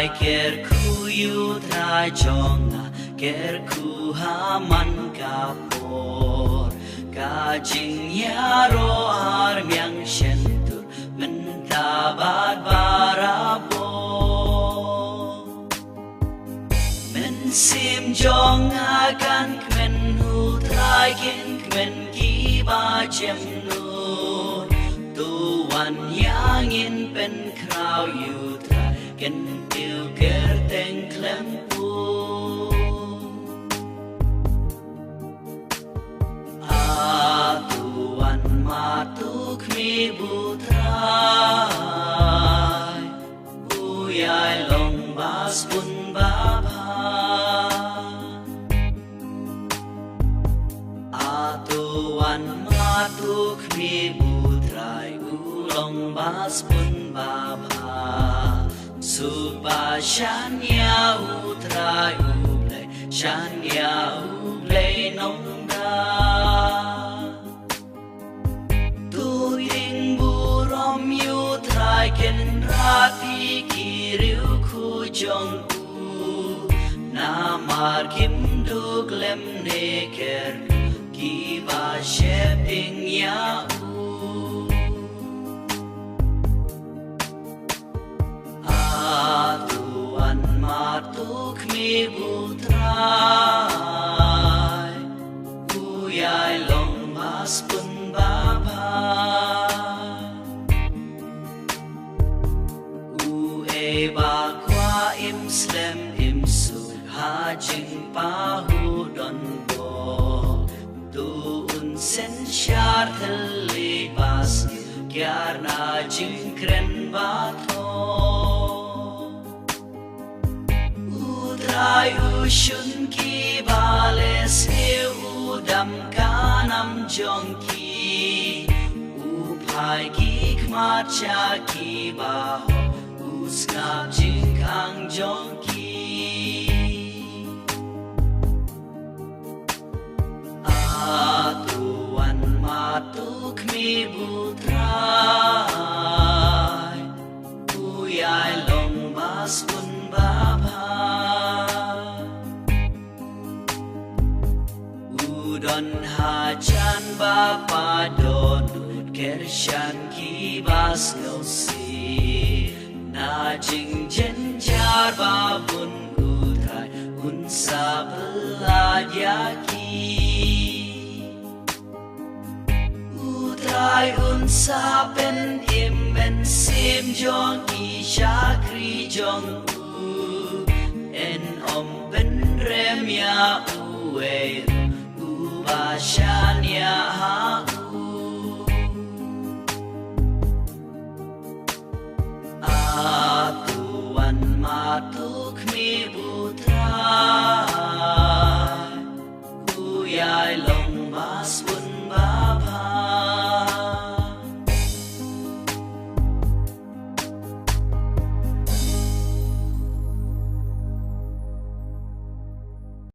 trai ker khu yu trai jonga ker khu haman kapor ka jing yaro ar myang shentur mentabat barabo men sim jonga kan kmen hu trai ken kmen ki ba chem nur tu wan yang in pen krau yuกันเดียวเกิดแต่งเคลมปูอาตุวันมาตุกมีบุตรายบุยายลงบาสบุญบาพาอาตุวันมาตุกมีบุตรายบุลงบาสบุญบาพาSubashan ya utrai ublay shan ya ublay nongda tu ding burom utrai ken rati kiriu khu jong u na mar kim duk lem ne ker ki ba shep ding ya Matuk mi butrai Uyai long mas pun bapa Ue ba kwa im slem im su Hajing pahu don bo Tu un sen shar thali bas Gyar na jing kren ba tho Trai u shun ki bales u dam kanam jong ki u pai ki khmat cha ki ba u skap jing kang jong ki a tu wan ma tu khmi bu trai u yai long bas bun ba Don hajan bapa donut kershan ki bas si na jing jen jar babun utrai unsa beladya ki utrai unsa pen immen sim jong ki shakri jong u en om ben rem ya uwe Basha